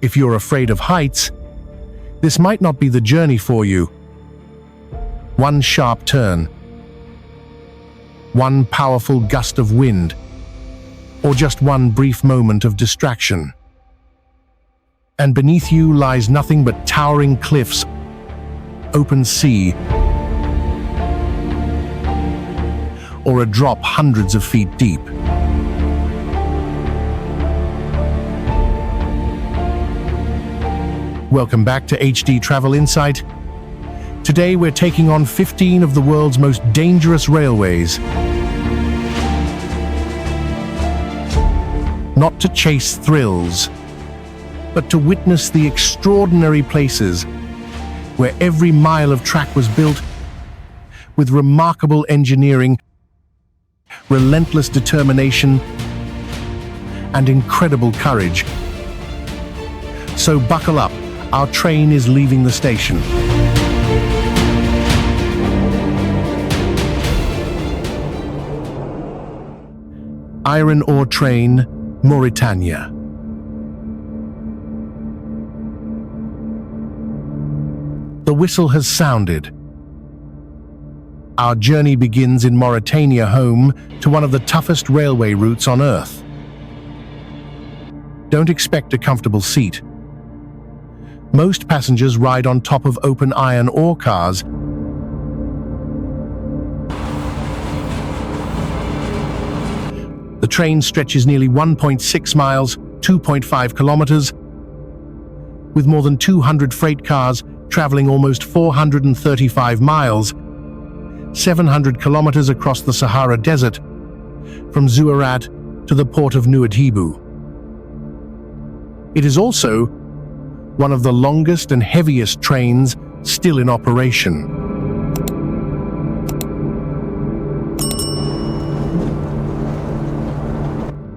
If you're afraid of heights, this might not be the journey for you. One sharp turn, one powerful gust of wind, or just one brief moment of distraction, and beneath you lies nothing but towering cliffs, open sea, or a drop hundreds of feet deep. Welcome back to HD Travel Insight. Today we're taking on 15 of the world's most dangerous railways. Not to chase thrills, but to witness the extraordinary places where every mile of track was built with remarkable engineering, relentless determination, and incredible courage. So buckle up, our train is leaving the station. Iron ore train, Mauritania. The whistle has sounded. Our journey begins in Mauritania, home to one of the toughest railway routes on Earth. Don't expect a comfortable seat. Most passengers ride on top of open iron ore cars. The train stretches nearly 1.6 miles, 2.5 kilometers, with more than 200 freight cars traveling almost 435 miles, 700 kilometers across the Sahara Desert, from Zouarat to the port of Nouadhibou. It is also one of the longest and heaviest trains still in operation.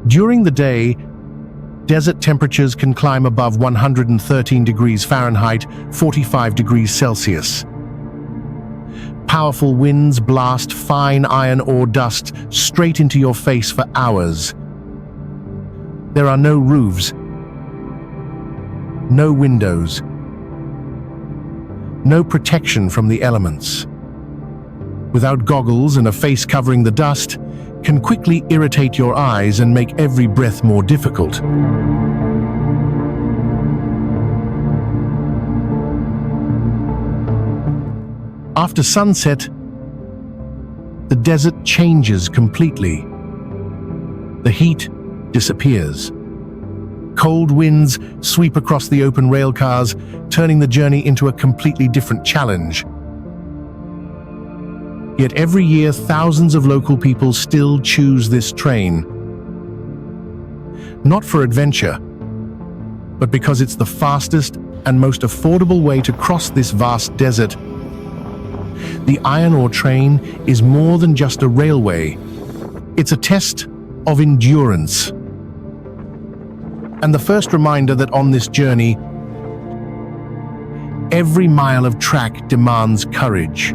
During the day, desert temperatures can climb above 113 degrees Fahrenheit, 45 degrees Celsius. Powerful winds blast fine iron ore dust straight into your face for hours. There are no roofs, no windows, no protection from the elements. Without goggles and a face covering the dust, can quickly irritate your eyes and make every breath more difficult. After sunset, the desert changes completely. The heat disappears. Cold winds sweep across the open rail cars, turning the journey into a completely different challenge. Yet every year, thousands of local people still choose this train. Not for adventure, but because it's the fastest and most affordable way to cross this vast desert. The iron ore train is more than just a railway. It's a test of endurance. And the first reminder that on this journey, every mile of track demands courage.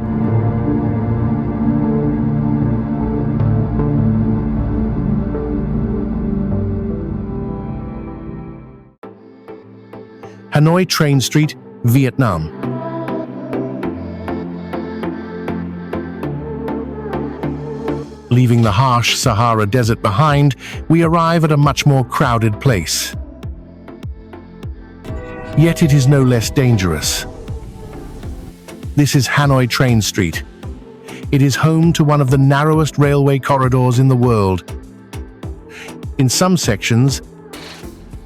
Hanoi Train Street, Vietnam. Leaving the harsh Sahara Desert behind, we arrive at a much more crowded place. Yet it is no less dangerous. This is Hanoi Train Street. It is home to one of the narrowest railway corridors in the world. In some sections,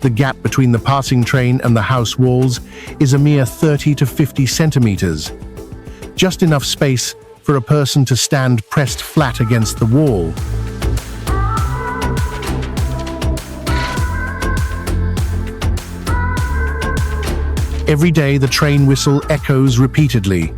the gap between the passing train and the house walls is a mere 30 to 50 centimeters, just enough space for a person to stand pressed flat against the wall. Every day, the train whistle echoes repeatedly.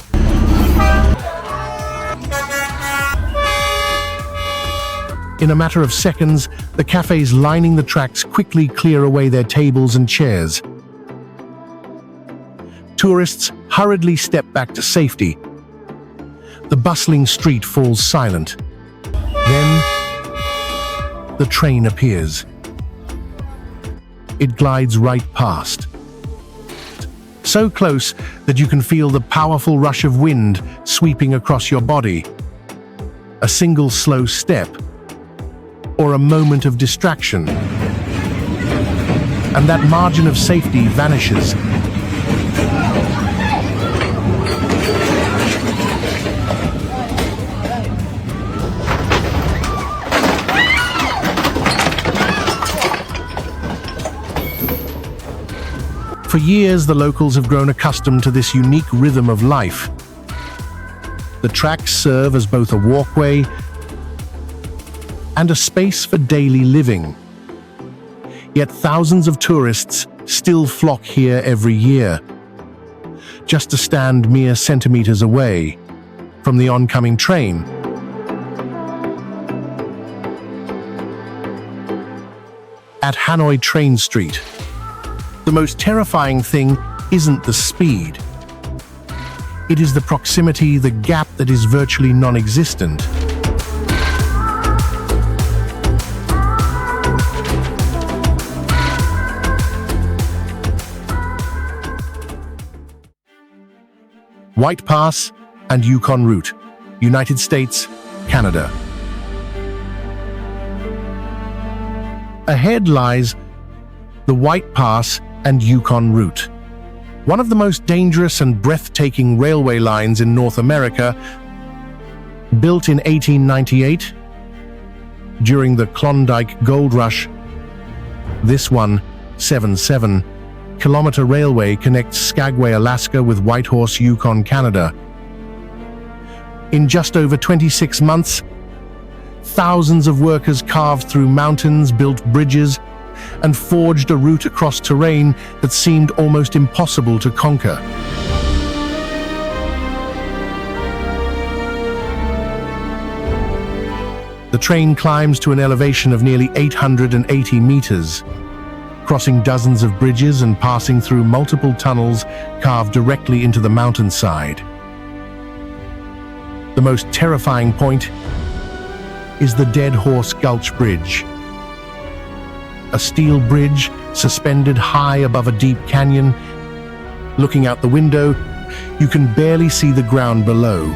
In a matter of seconds, the cafes lining the tracks quickly clear away their tables and chairs. Tourists hurriedly step back to safety. The bustling street falls silent. Then, the train appears. It glides right past, so close that you can feel the powerful rush of wind sweeping across your body. A single slow step, or a moment of distraction, and that margin of safety vanishes. For years, the locals have grown accustomed to this unique rhythm of life. The tracks serve as both a walkway and a space for daily living. Yet thousands of tourists still flock here every year, just to stand mere centimeters away from the oncoming train. At Hanoi Train Street, the most terrifying thing isn't the speed. It is the proximity, the gap that is virtually non-existent. White Pass and Yukon route, United States, Canada. Ahead lies the White Pass and Yukon route, one of the most dangerous and breathtaking railway lines in North America. Built in 1898 during the Klondike Gold Rush, this 177-kilometer railway connects Skagway, Alaska with Whitehorse, Yukon, Canada. In just over 26 months, thousands of workers carved through mountains, built bridges, and forged a route across terrain that seemed almost impossible to conquer. The train climbs to an elevation of nearly 880 meters, crossing dozens of bridges and passing through multiple tunnels carved directly into the mountainside. The most terrifying point is the Dead Horse Gulch Bridge. A steel bridge suspended high above a deep canyon. Looking out the window, you can barely see the ground below.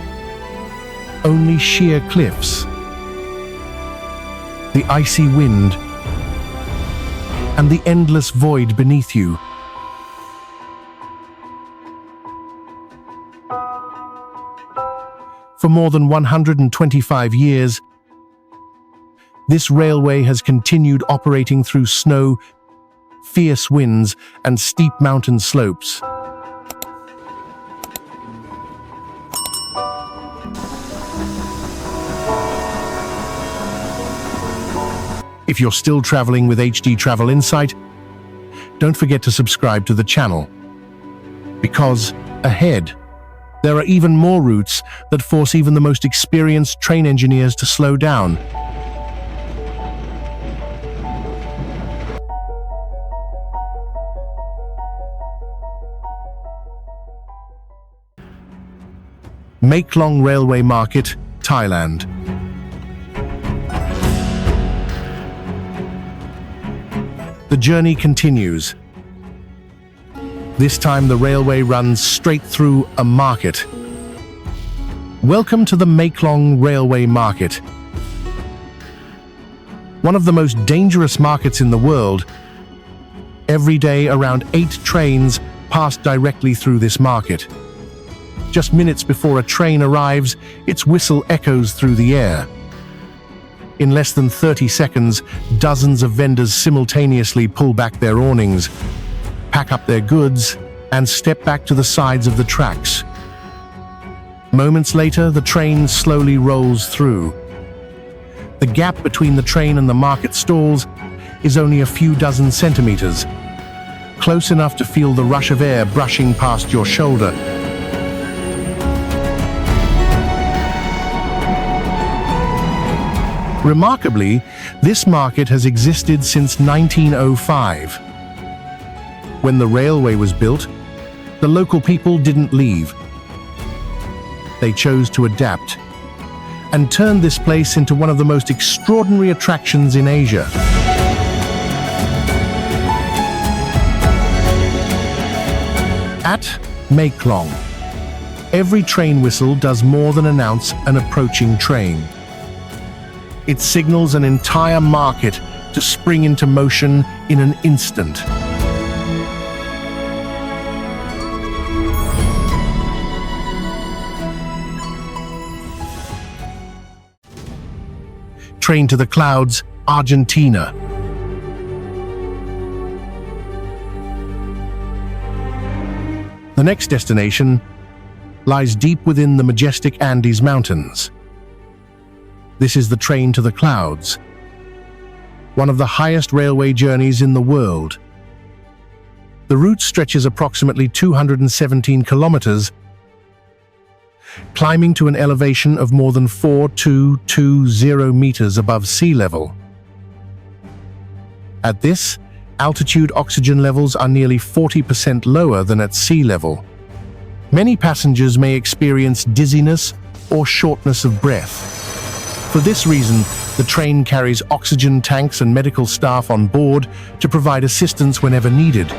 Only sheer cliffs, the icy wind, and the endless void beneath you. For more than 125 years, this railway has continued operating through snow, fierce winds, and steep mountain slopes. If you're still traveling with HD Travel Insight, don't forget to subscribe to the channel, because ahead, there are even more routes that force even the most experienced train engineers to slow down. Maeklong Railway Market, Thailand. The journey continues. This time the railway runs straight through a market. Welcome to the Maeklong Railway Market. One of the most dangerous markets in the world. Every day around 8 trains pass directly through this market. Just minutes before a train arrives, its whistle echoes through the air. In less than 30 seconds, dozens of vendors simultaneously pull back their awnings, pack up their goods, and step back to the sides of the tracks. Moments later, the train slowly rolls through. The gap between the train and the market stalls is only a few dozen centimeters, close enough to feel the rush of air brushing past your shoulder. Remarkably, this market has existed since 1905. When the railway was built, the local people didn't leave. They chose to adapt and turned this place into one of the most extraordinary attractions in Asia. At Maeklong, every train whistle does more than announce an approaching train. It signals an entire market to spring into motion in an instant. Train to the clouds, Argentina. The next destination lies deep within the majestic Andes Mountains. This is the train to the clouds, one of the highest railway journeys in the world. The route stretches approximately 217 kilometers, climbing to an elevation of more than 4,220 meters above sea level. At this altitude, oxygen levels are nearly 40% lower than at sea level. Many passengers may experience dizziness or shortness of breath. For this reason, the train carries oxygen tanks and medical staff on board to provide assistance whenever needed.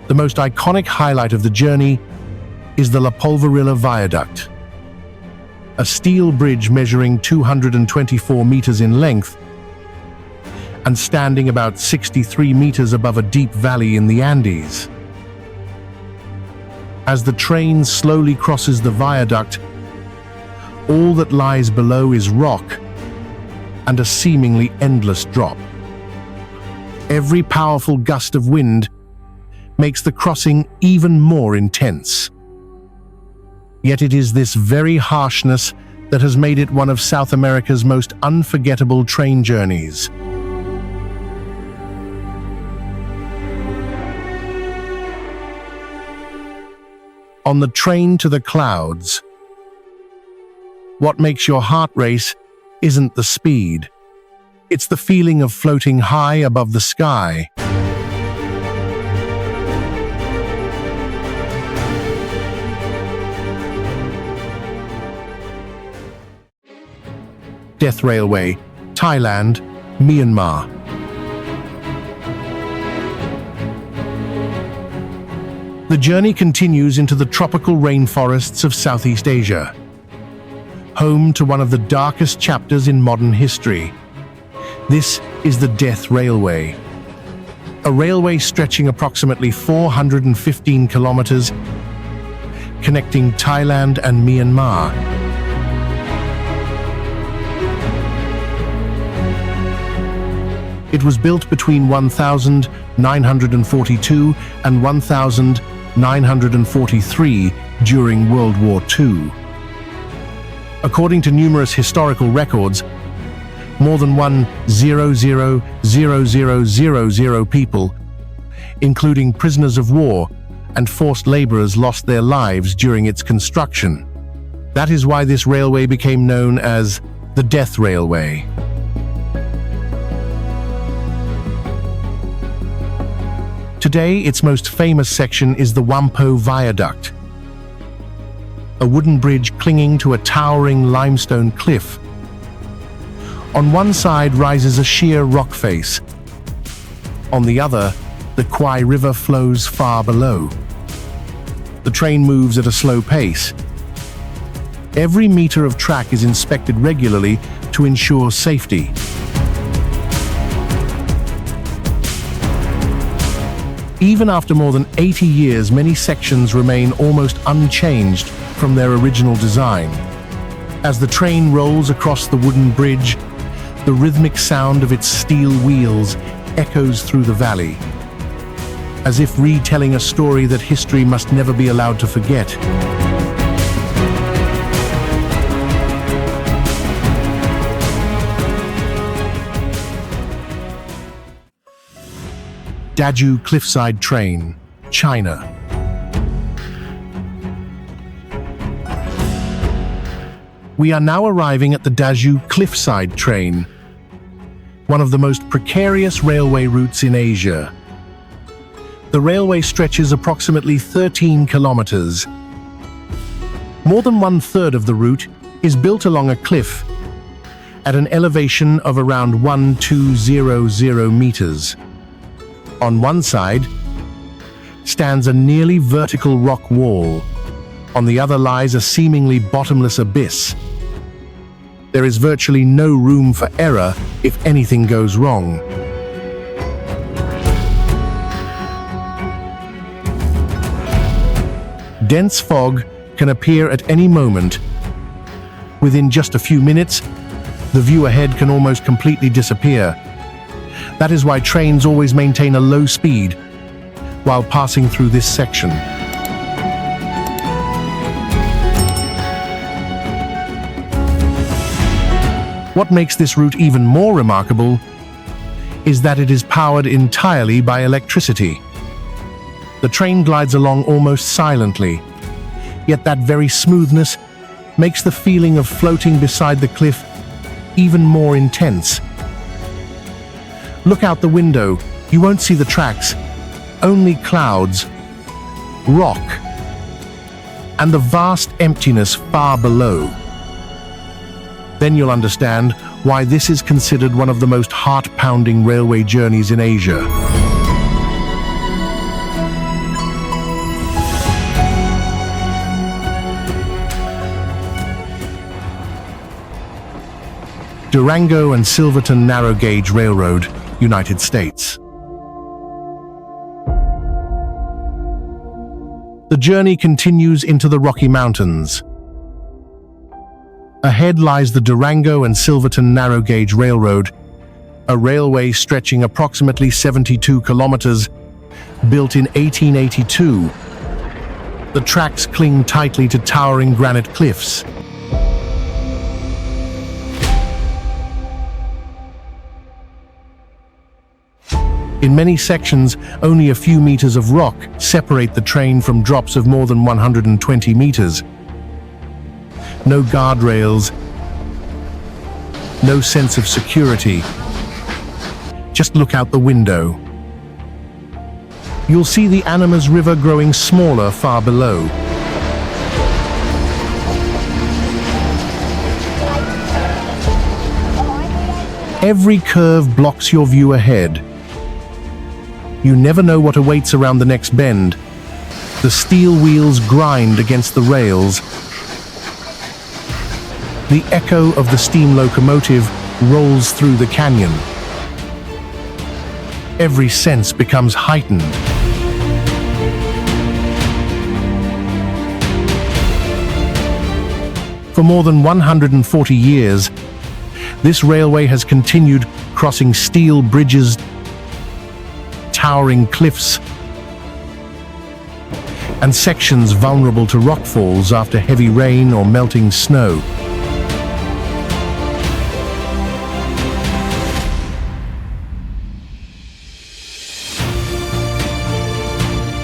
The most iconic highlight of the journey is the La Polverilla Viaduct, a steel bridge measuring 224 meters in length and standing about 63 meters above a deep valley in the Andes. As the train slowly crosses the viaduct, all that lies below is rock and a seemingly endless drop. Every powerful gust of wind makes the crossing even more intense. Yet it is this very harshness that has made it one of South America's most unforgettable train journeys. On the train to the clouds, what makes your heart race isn't the speed. It's the feeling of floating high above the sky. Death Railway, Thailand, Myanmar. The journey continues into the tropical rainforests of Southeast Asia, home to one of the darkest chapters in modern history. This is the Death Railway, a railway stretching approximately 415 kilometers, connecting Thailand and Myanmar. It was built between 1942 and 1943 during World War II. According to numerous historical records, more than 1,000,000 people, including prisoners of war and forced laborers, lost their lives during its construction. That is why this railway became known as the Death Railway. Today, its most famous section is the Whampoa Viaduct, a wooden bridge clinging to a towering limestone cliff. On one side rises a sheer rock face. On the other, the Kwai River flows far below. The train moves at a slow pace. Every meter of track is inspected regularly to ensure safety. Even after more than 80 years, many sections remain almost unchanged from their original design. As the train rolls across the wooden bridge, the rhythmic sound of its steel wheels echoes through the valley, as if retelling a story that history must never be allowed to forget. Dajue Cliffside Train, China. We are now arriving at the Dajue Cliffside Train, one of the most precarious railway routes in Asia. The railway stretches approximately 13 kilometers. More than one-third of the route is built along a cliff, at an elevation of around 1200 meters. On one side stands a nearly vertical rock wall. On the other lies a seemingly bottomless abyss. There is virtually no room for error if anything goes wrong. Dense fog can appear at any moment. Within just a few minutes, the view ahead can almost completely disappear. That is why trains always maintain a low speed while passing through this section. What makes this route even more remarkable is that it is powered entirely by electricity. The train glides along almost silently, yet that very smoothness makes the feeling of floating beside the cliff even more intense. Look out the window. You won't see the tracks, only clouds, rock, and the vast emptiness far below. Then you'll understand why this is considered one of the most heart-pounding railway journeys in Asia. Durango and Silverton Narrow Gauge Railroad, United States. The journey continues into the Rocky Mountains. Ahead lies the Durango and Silverton Narrow Gauge Railroad, a railway stretching approximately 72 kilometers, built in 1882. The tracks cling tightly to towering granite cliffs. In many sections, only a few meters of rock separate the train from drops of more than 120 meters. No guardrails, no sense of security. Just look out the window. You'll see the Animas River growing smaller far below. Every curve blocks your view ahead. You never know what awaits around the next bend. The steel wheels grind against the rails. The echo of the steam locomotive rolls through the canyon. Every sense becomes heightened. For more than 140 years, this railway has continued crossing steel bridges, towering cliffs, and sections vulnerable to rockfalls after heavy rain or melting snow.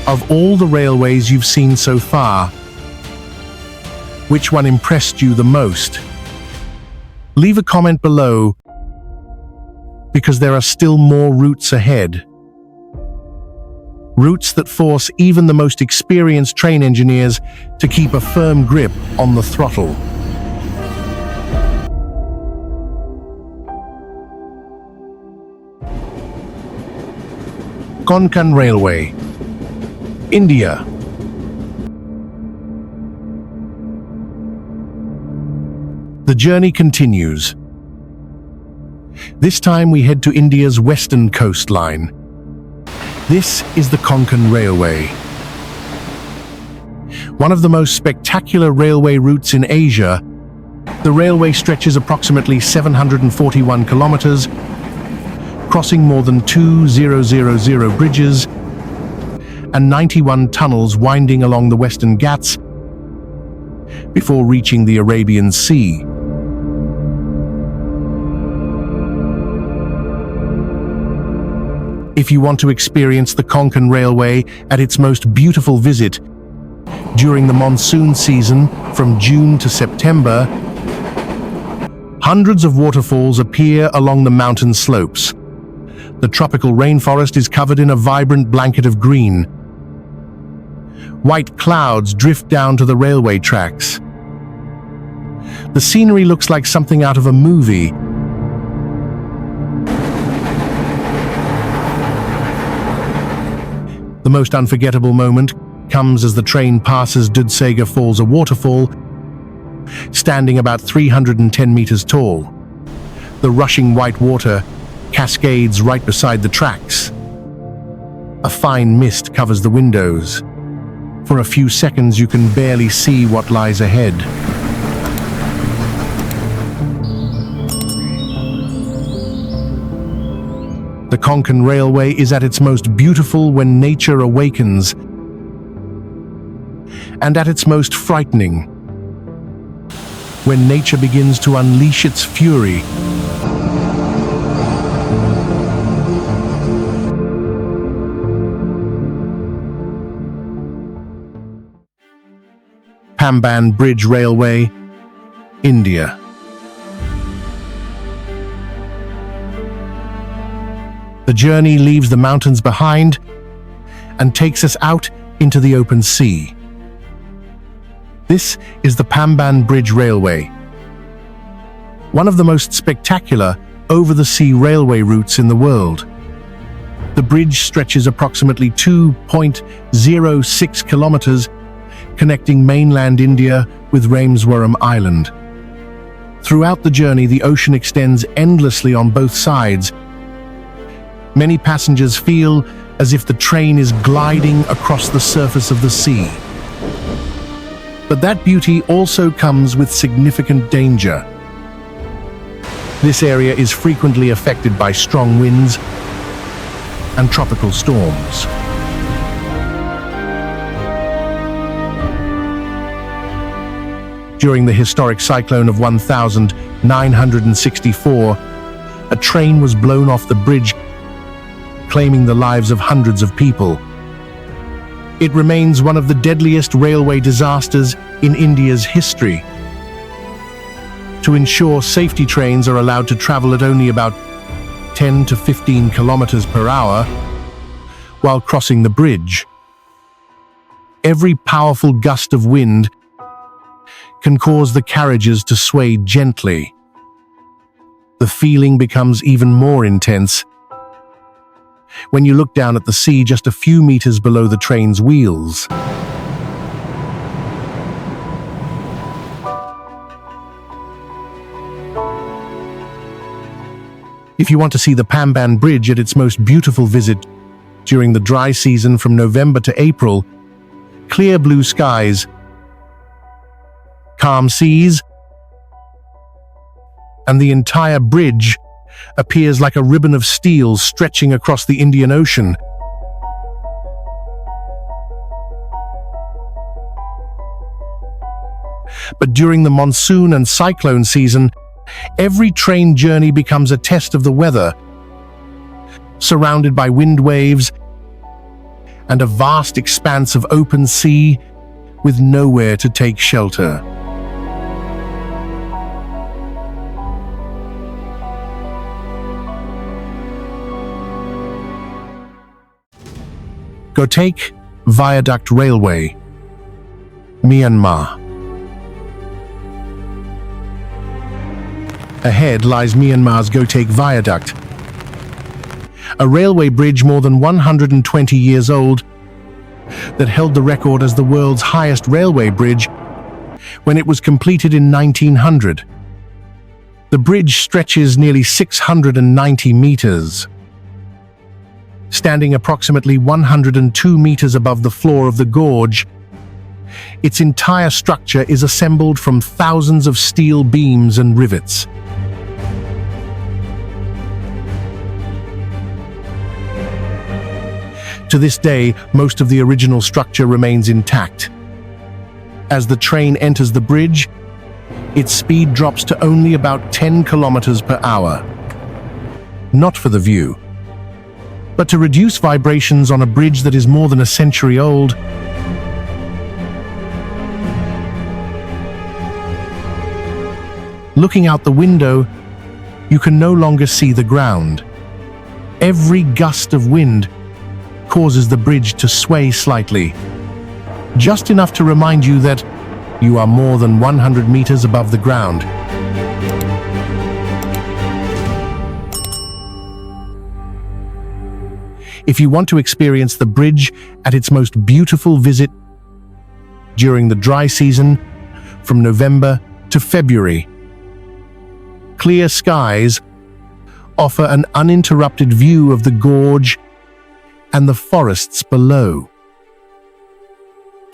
Of all the railways you've seen so far, which one impressed you the most? Leave a comment below, because there are still more routes ahead. Routes that force even the most experienced train engineers to keep a firm grip on the throttle. Konkan Railway, India. The journey continues. This time we head to India's western coastline. This is the Konkan Railway. One of the most spectacular railway routes in Asia, the railway stretches approximately 741 kilometers, crossing more than 2,000 bridges and 91 tunnels winding along the Western Ghats before reaching the Arabian Sea. If you want to experience the Konkan Railway at its most beautiful, visit during the monsoon season from June to September. Hundreds of waterfalls appear along the mountain slopes. The tropical rainforest is covered in a vibrant blanket of green. White clouds drift down to the railway tracks. The scenery looks like something out of a movie. The most unforgettable moment comes as the train passes Dudsega Falls, a waterfall standing about 310 meters tall. The rushing white water cascades right beside the tracks. A fine mist covers the windows. For a few seconds, you can barely see what lies ahead. The Konkan Railway is at its most beautiful when nature awakens, and at its most frightening when nature begins to unleash its fury. Pamban Bridge Railway, India. The journey leaves the mountains behind and takes us out into the open sea. This is the Pamban Bridge Railway, one of the most spectacular over-the-sea railway routes in the world. The bridge stretches approximately 2.06 kilometers, connecting mainland India with Rameswaram Island. Throughout the journey, the ocean extends endlessly on both sides. Many passengers feel as if the train is gliding across the surface of the sea. But that beauty also comes with significant danger. This area is frequently affected by strong winds and tropical storms. During the historic cyclone of 1964, a train was blown off the bridge, claiming the lives of hundreds of people. It remains one of the deadliest railway disasters in India's history. To ensure safety, trains are allowed to travel at only about 10 to 15 kilometers per hour while crossing the bridge. Every powerful gust of wind can cause the carriages to sway gently. The feeling becomes even more intense when you look down at the sea just a few meters below the train's wheels. If you want to see the Pamban Bridge at its most beautiful, visit during the dry season from November to April. Clear blue skies, calm seas, and the entire bridge appears like a ribbon of steel stretching across the Indian Ocean. But during the monsoon and cyclone season, every train journey becomes a test of the weather, surrounded by wind waves and a vast expanse of open sea with nowhere to take shelter. Goteik Viaduct Railway, Myanmar. Ahead lies Myanmar's Goteik Viaduct, a railway bridge more than 120 years old that held the record as the world's highest railway bridge when it was completed in 1900. The bridge stretches nearly 690 meters. Standing approximately 102 meters above the floor of the gorge, its entire structure is assembled from thousands of steel beams and rivets. To this day, most of the original structure remains intact. As the train enters the bridge, its speed drops to only about 10 kilometers per hour. Not for the view, but to reduce vibrations on a bridge that is more than a century old. Looking out the window, you can no longer see the ground. Every gust of wind causes the bridge to sway slightly, just enough to remind you that you are more than 100 meters above the ground. If you want to experience the bridge at its most beautiful, visit during the dry season from November to February. Clear skies offer an uninterrupted view of the gorge and the forests below.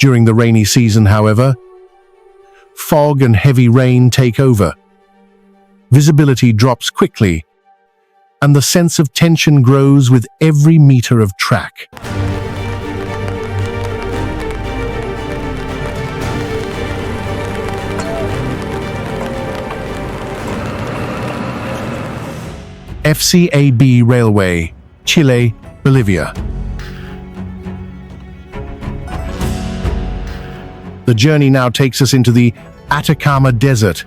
During the rainy season, however, fog and heavy rain take over. Visibility drops quickly, and the sense of tension grows with every meter of track. FCAB Railway, Chile, Bolivia. The journey now takes us into the Atacama Desert,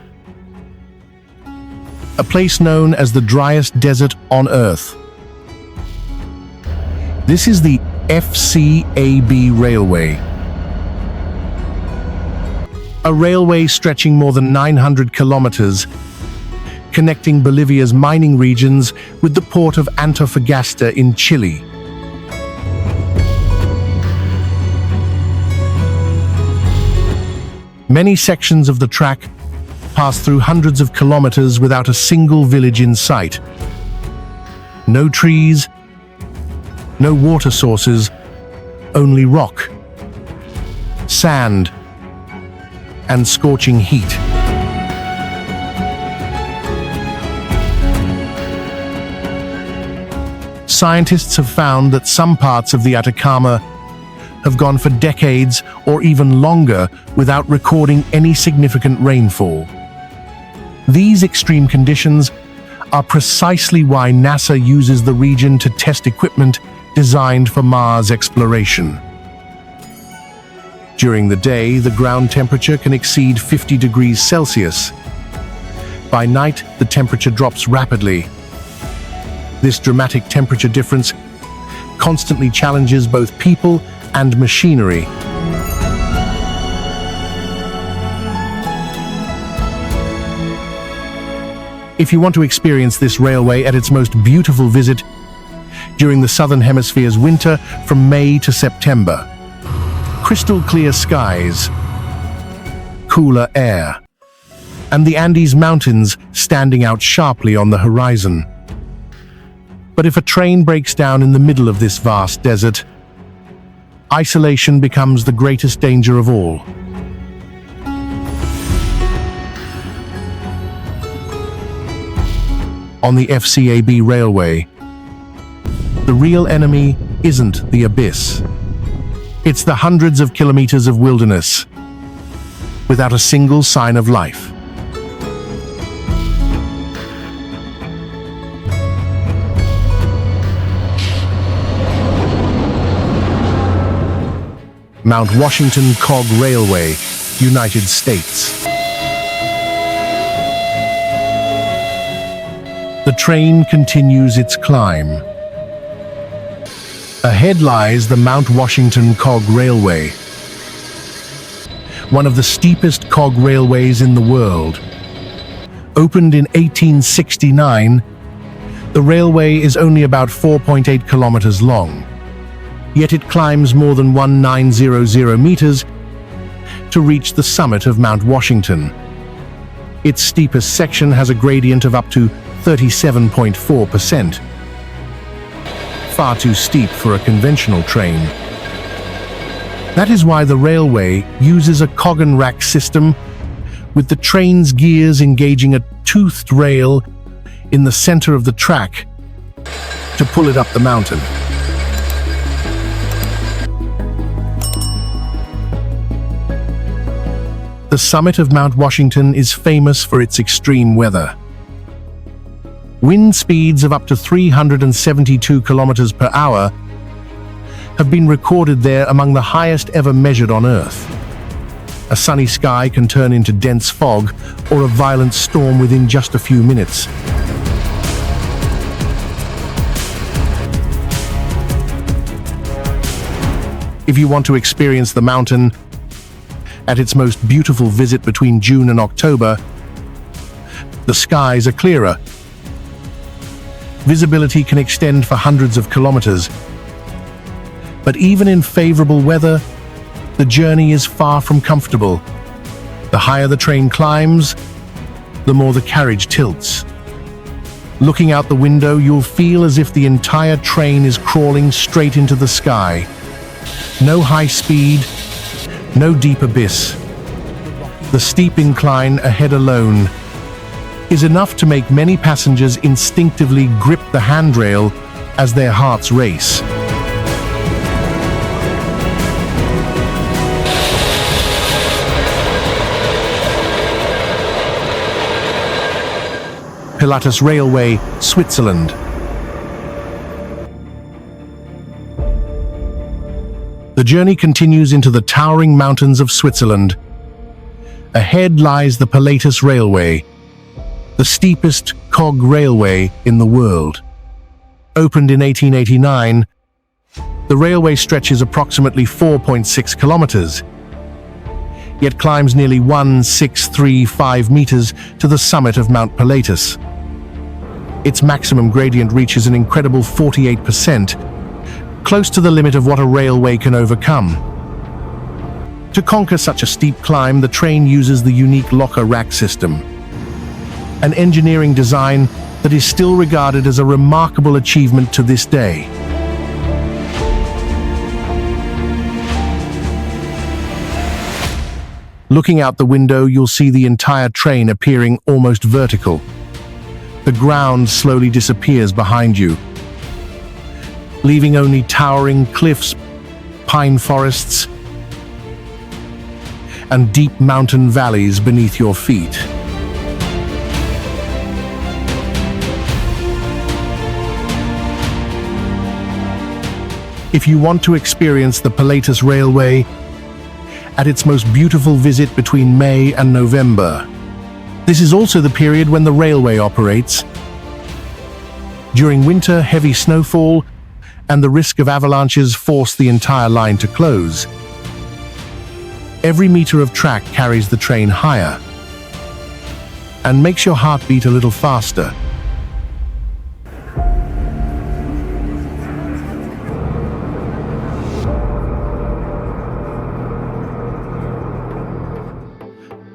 a place known as the driest desert on Earth. This is the FCAB Railway, a railway stretching more than 900 kilometers, connecting Bolivia's mining regions with the port of Antofagasta in Chile. Many sections of the track pass through hundreds of kilometers without a single village in sight. No trees, no water sources, only rock, sand, and scorching heat. Scientists have found that some parts of the Atacama have gone for decades or even longer without recording any significant rainfall. These extreme conditions are precisely why NASA uses the region to test equipment designed for Mars exploration. During the day, the ground temperature can exceed 50 degrees Celsius. By night, the temperature drops rapidly. This dramatic temperature difference constantly challenges both people and machinery. If you want to experience this railway at its most beautiful, visit during the Southern Hemisphere's winter from May to September. Crystal clear skies, cooler air, and the Andes Mountains standing out sharply on the horizon. But if a train breaks down in the middle of this vast desert, isolation becomes the greatest danger of all. On the FCAB Railway, the real enemy isn't the abyss. It's the hundreds of kilometers of wilderness without a single sign of life. Mount Washington Cog Railway, United States. The train continues its climb. Ahead lies the Mount Washington Cog Railway, one of the steepest cog railways in the world. Opened in 1869, the railway is only about 4.8 kilometers long. Yet it climbs more than 1900 meters to reach the summit of Mount Washington. Its steepest section has a gradient of up to 37.4%. Far too steep for a conventional train. That is why the railway uses a cog and rack system, with the train's gears engaging a toothed rail in the center of the track to pull it up the mountain. The summit of Mount Washington is famous for its extreme weather. Wind speeds of up to 372 kilometers per hour have been recorded there, among the highest ever measured on Earth. A sunny sky can turn into dense fog or a violent storm within just a few minutes. If you want to experience the mountain at its most beautiful, visit between June and October. The skies are clearer. Visibility can extend for hundreds of kilometers, But even in favorable weather, the journey is far from comfortable. The higher the train climbs, the more the carriage tilts. Looking out the window, you'll feel as if the entire train is crawling straight into the sky. No high speed, no deep abyss. The steep incline ahead alone is enough to make many passengers instinctively grip the handrail as their hearts race. Pilatus Railway, Switzerland. The journey continues into the towering mountains of Switzerland. Ahead lies the Pilatus Railway, the steepest cog railway in the world. Opened in 1889, the railway stretches approximately 4.6 kilometers, yet climbs nearly 1,635 meters to the summit of Mount Pilatus. Its maximum gradient reaches an incredible 48%, close to the limit of what a railway can overcome. To conquer such a steep climb, the train uses the unique locker rack system, an engineering design that is still regarded as a remarkable achievement to this day. Looking out the window, you'll see the entire train appearing almost vertical. The ground slowly disappears behind you, leaving only towering cliffs, pine forests, and deep mountain valleys beneath your feet. If you want to experience the Pilatus Railway at its most beautiful, visit between May and November. This is also the period when the railway operates. During winter, heavy snowfall and the risk of avalanches force the entire line to close. Every meter of track carries the train higher and makes your heart beat a little faster.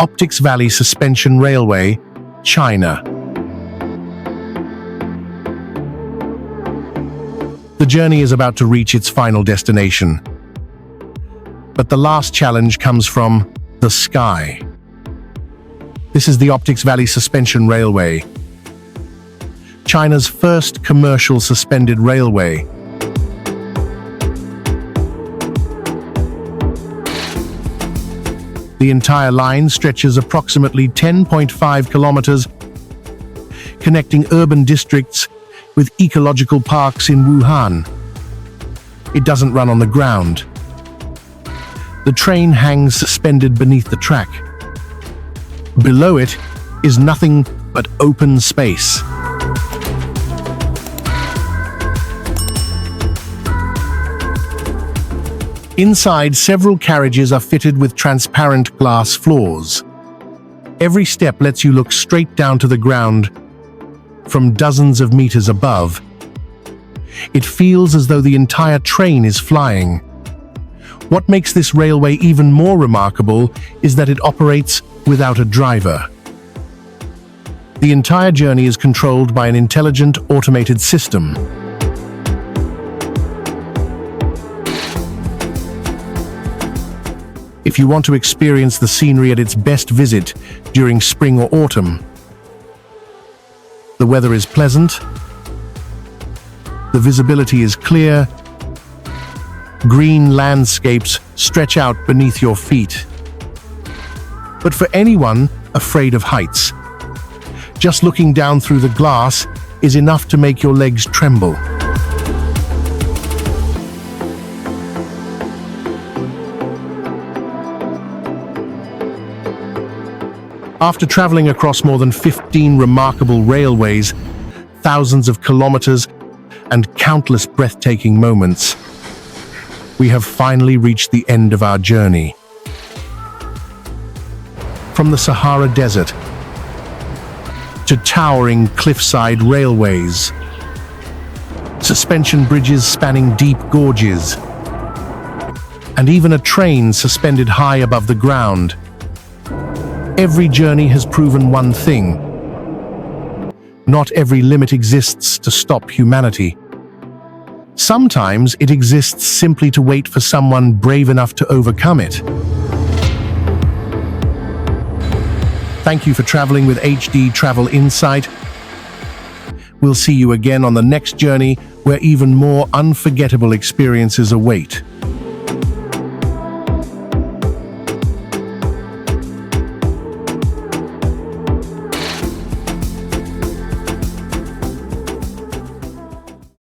Optics Valley Suspension Railway, China. The journey is about to reach its final destination. But the last challenge comes from the sky. This is the Optics Valley Suspension Railway, China's first commercial suspended railway. The entire line stretches approximately 10.5 kilometers, connecting urban districts with ecological parks in Wuhan. It doesn't run on the ground. The train hangs suspended beneath the track. Below it is nothing but open space. Inside, several carriages are fitted with transparent glass floors. Every step lets you look straight down to the ground from dozens of meters above. It feels as though the entire train is flying. What makes this railway even more remarkable is that it operates without a driver. The entire journey is controlled by an intelligent, automated system. If you want to experience the scenery at its best, visit during spring or autumn. The weather is pleasant, the visibility is clear, green landscapes stretch out beneath your feet. But for anyone afraid of heights, just looking down through the glass is enough to make your legs tremble. After traveling across more than 15 remarkable railways, thousands of kilometers, and countless breathtaking moments, we have finally reached the end of our journey. From the Sahara Desert to towering cliffside railways, suspension bridges spanning deep gorges, and even a train suspended high above the ground. Every journey has proven one thing: not every limit exists to stop humanity. Sometimes it exists simply to wait for someone brave enough to overcome it. Thank you for traveling with HD Travel Insight. We'll see you again on the next journey, where even more unforgettable experiences await.